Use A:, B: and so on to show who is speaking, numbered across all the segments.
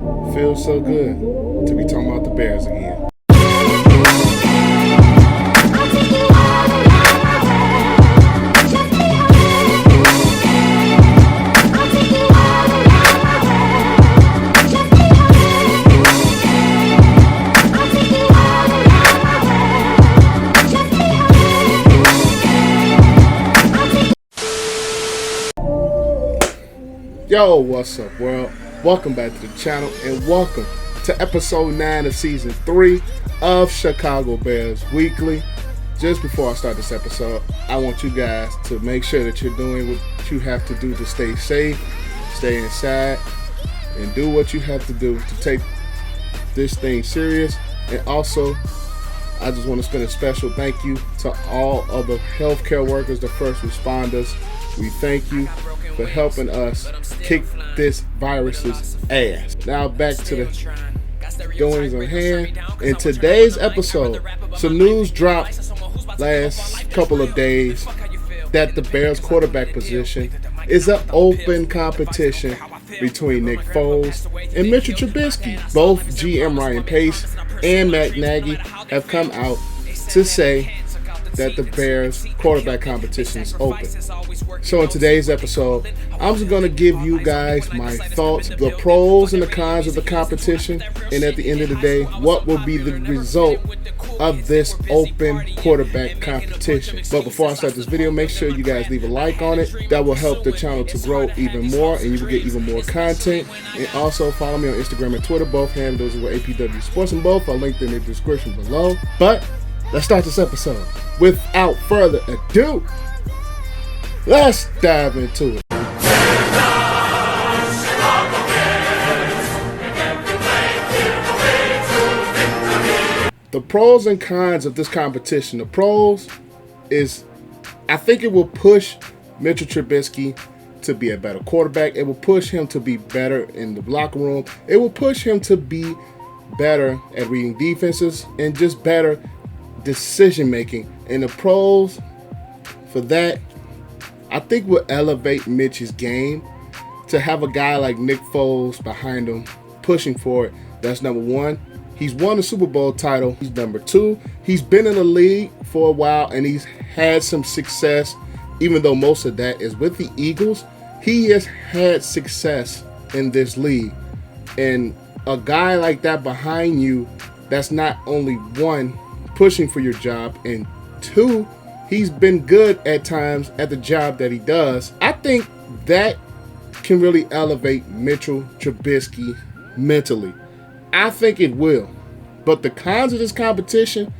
A: Feels so good to be talking about the Bears again. Yo, what's up, world? Welcome back to the channel and welcome to episode 9 of season 3 of Chicago Bears Weekly. Just before I start this episode, I want you guys to make sure that you're doing what you have to do to stay safe, stay inside, and do what you have to do to take this thing serious. And also, I just want to spend a special thank you to all of the healthcare workers, the first responders. We thank you for helping us kick this virus's ass. Now back to the goings on hand. In today's episode, some news dropped last couple of days that the Bears quarterback position is an open competition between Nick Foles and Mitchell Trubisky. Both GM Ryan Pace and Matt Nagy have come out to say that the Bears quarterback competition is open. So in today's episode, I'm just going to give you guys my thoughts, the pros and the cons of the competition, and at the end of the day, what will be the result of this open quarterback competition. But before I start this video, make sure you guys leave a like on it. That will help the channel to grow even more and you will get even more content. And also follow me on Instagram and Twitter. Both handles are APW Sports and both are linked in the description below. But let's start this episode. Without further ado, let's dive into it. The pros and cons of this competition. The pros is I think it will push Mitchell Trubisky to be a better quarterback. It will push him to be better in the locker room. It will push him to be better at reading defenses and just better decision making. And the pros for that, I think, will elevate Mitch's game to have a guy like Nick Foles behind him pushing for it. That's number one. He's won a Super Bowl title. He's number two. He's been in the league for a while and he's had some success, even though most of that is with the Eagles. He has had success in this league. And a guy like that behind you, that's not only one, pushing for your job, and two, he's been good at times at the job that he does. I think that can really elevate Mitchell Trubisky mentally. I think it will. But the cons of this competition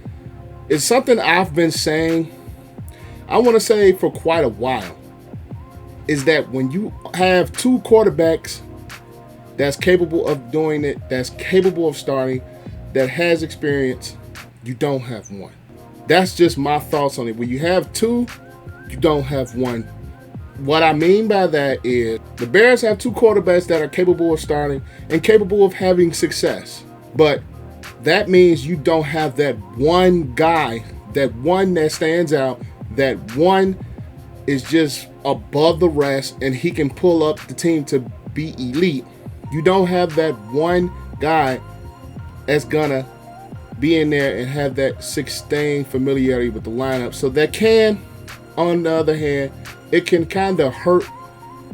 A: is something I've been saying, I want to say for quite a while, is that when you have two quarterbacks that's capable of doing it, that's capable of starting, that has experience, you don't have one. That's just my thoughts on it. When you have two, you don't have one. What I mean by that is the Bears have two quarterbacks that are capable of starting and capable of having success. But that means you don't have that one guy, that one that stands out, that one is just above the rest and he can pull up the team to be elite. You don't have that one guy that's gonna be in there and have that sustained familiarity with the lineup. So that can, on the other hand, it can kind of hurt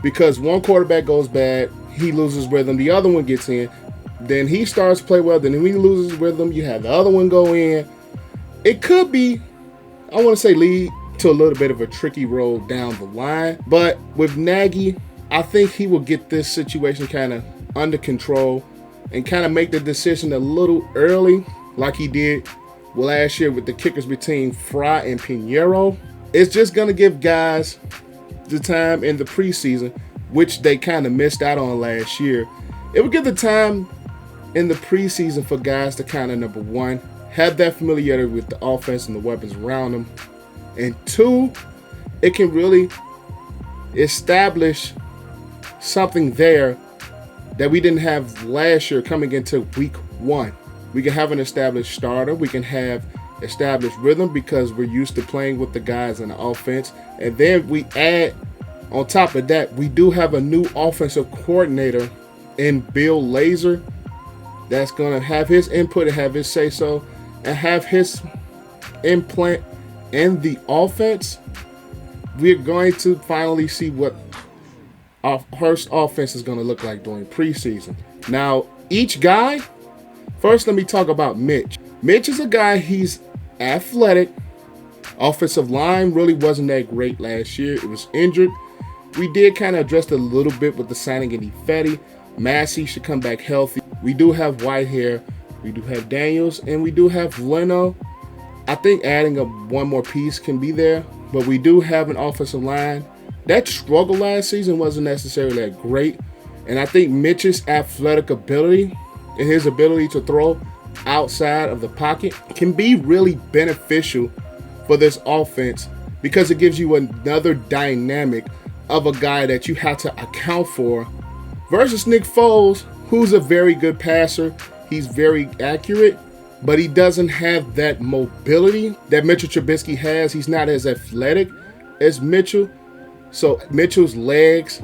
A: because one quarterback goes bad, he loses rhythm, the other one gets in, then he starts to play well, then when he loses rhythm, you have the other one go in. It could be, I want to say, lead to a little bit of a tricky road down the line. But with Nagy, I think he will get this situation kind of under control and kind of make the decision a little early, like he did last year with the kickers between Fry and Pinheiro. It's just going to give guys the time in the preseason, which they kind of missed out on last year. It will give the time in the preseason for guys to kind of, number one, have that familiarity with the offense and the weapons around them. And two, it can really establish something there that we didn't have last year coming into week one. We can have an established starter. We can have established rhythm because we're used to playing with the guys in the offense. And then we add, on top of that, we do have a new offensive coordinator in Bill Lazor. that's going to have his input and have his say-so and have his implant in the offense, we're going to finally see what our Hurst offense is going to look like during preseason. Now, each guy, first let me talk about Mitch. Mitch is a guy, he's athletic. Offensive line really wasn't that great last year. It was injured. We did kind of address it a little bit with the signing of Ifedi. Massey should come back healthy. We do have Whitehair. We do have Daniels. And we do have Leno. I think adding one more piece can be there. But we do have an offensive line. That struggle last season wasn't necessarily that great. And I think Mitch's athletic ability and his ability to throw outside of the pocket can be really beneficial for this offense because it gives you another dynamic of a guy that you have to account for versus Nick Foles, who's a very good passer. He's very accurate, but he doesn't have that mobility that Mitchell Trubisky has. He's not as athletic as Mitchell. So Mitchell's legs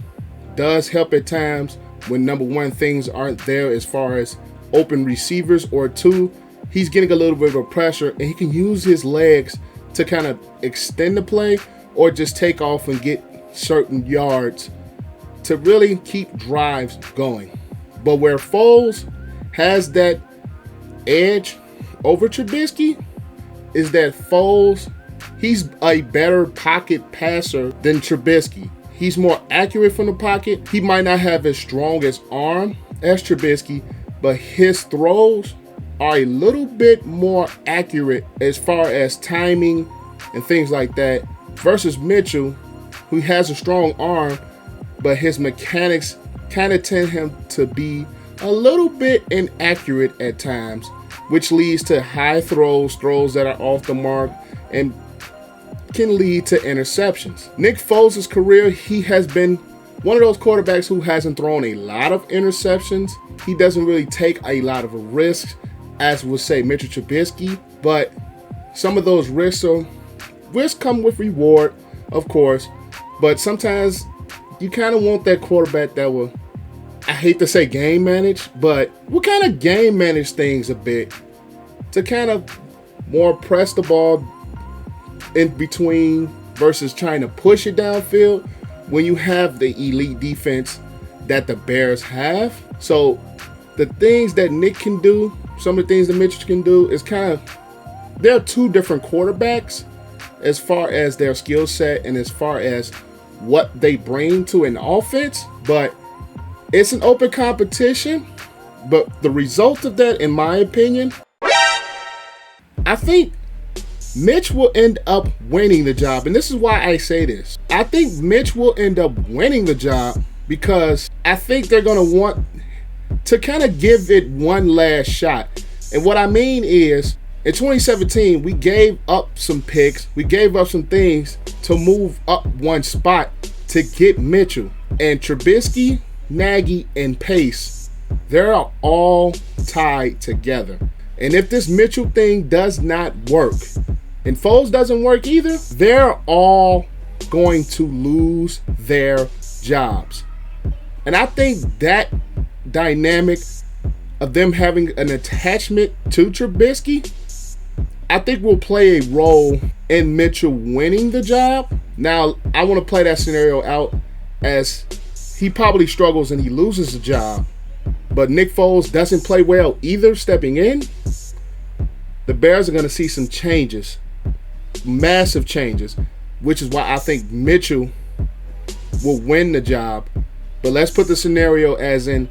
A: does help at times when, number one, things aren't there as far as open receivers, or two, he's getting a little bit of pressure and he can use his legs to kind of extend the play or just take off and get certain yards to really keep drives going. But where Foles has that edge over Trubisky is that Foles, he's a better pocket passer than Trubisky. He's more accurate from the pocket. He might not have as strong as arm as Trubisky, but his throws are a little bit more accurate as far as timing and things like that versus Mitchell, who has a strong arm, but his mechanics kind of tend him to be a little bit inaccurate at times, which leads to high throws that are off the mark, and can lead to interceptions. Nick Foles' career, he has been one of those quarterbacks who hasn't thrown a lot of interceptions. He doesn't really take a lot of risks, as would say Mitchell Trubisky, but some of those risks come with reward, of course, but sometimes you kind of want that quarterback that will, I hate to say game manage, but will kind of game manage things a bit to kind of more press the ball in between versus trying to push it downfield when you have the elite defense that the Bears have. So the things that Nick can do, some of the things that Mitch can do is kind of, they're two different quarterbacks as far as their skill set and as far as what they bring to an offense, but it's an open competition. But the result of that, in my opinion, I think Mitch will end up winning the job. And this is why I say this. I think Mitch will end up winning the job because I think they're going to want to kind of give it one last shot. And what I mean is, in 2017, we gave up some picks. We gave up some things to move up one spot to get Mitchell. And Trubisky, Nagy, and Pace, they're all tied together. And if this Mitchell thing does not work, and Foles doesn't work either, they're all going to lose their jobs. And I think that dynamic of them having an attachment to Trubisky, I think will play a role in Mitchell winning the job. Now, I want to play that scenario out as he probably struggles and he loses the job, but Nick Foles doesn't play well either stepping in. The Bears are going to see some changes, massive changes, which is why I think Mitchell will win the job. But let's put the scenario as in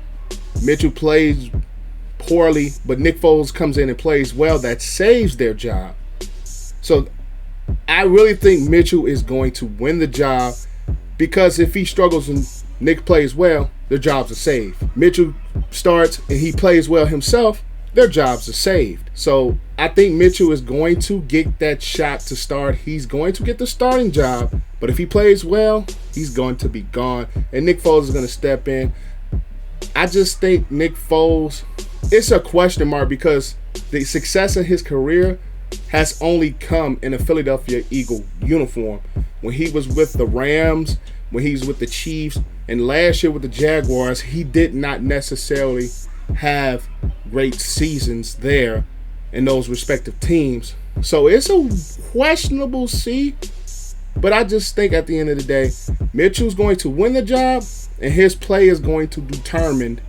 A: Mitchell plays poorly, but Nick Foles comes in and plays well. That saves their job. So I really think Mitchell is going to win the job because if he struggles and Nick plays well, their jobs are saved. Mitchell starts and he plays well himself, their jobs are saved. So I think Mitchell is going to get that shot to start. He's going to get the starting job, but if he plays well, he's going to be gone, and Nick Foles is going to step in. I just think Nick Foles, it's a question mark because the success in his career has only come in a Philadelphia Eagle uniform. When he was with the Rams, when he was with the Chiefs, and last year with the Jaguars, he did not necessarily have great seasons there in those respective teams. So it's a questionable C, but I just think at the end of the day, Mitchell's going to win the job, and his play is going to determine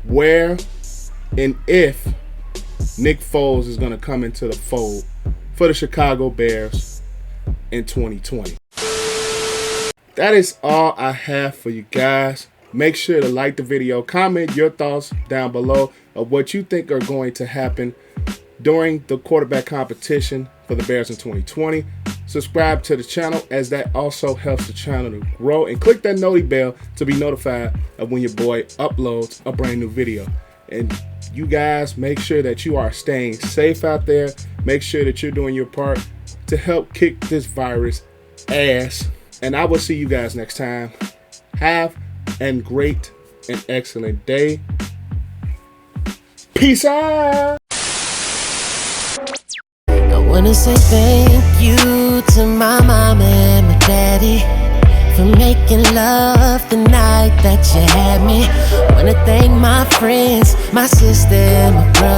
A: where and if Nick Foles is going to come into the fold for the Chicago Bears in 2020. That is all I have for you guys. Make sure to like the video, comment your thoughts down below of what you think are going to happen during the quarterback competition for the Bears in 2020. Subscribe to the channel, as that also helps the channel to grow, and click that noti bell to be notified of when your boy uploads a brand new video. And you guys, make sure that you are staying safe out there. Make sure that you're doing your part to help kick this virus ass. And I will see you guys next time. Have a great and excellent day. Peace out.
B: I wanna say thank you to my mom and my daddy for making love the night that you had me. Wanna thank my friends, my sister, and my brother.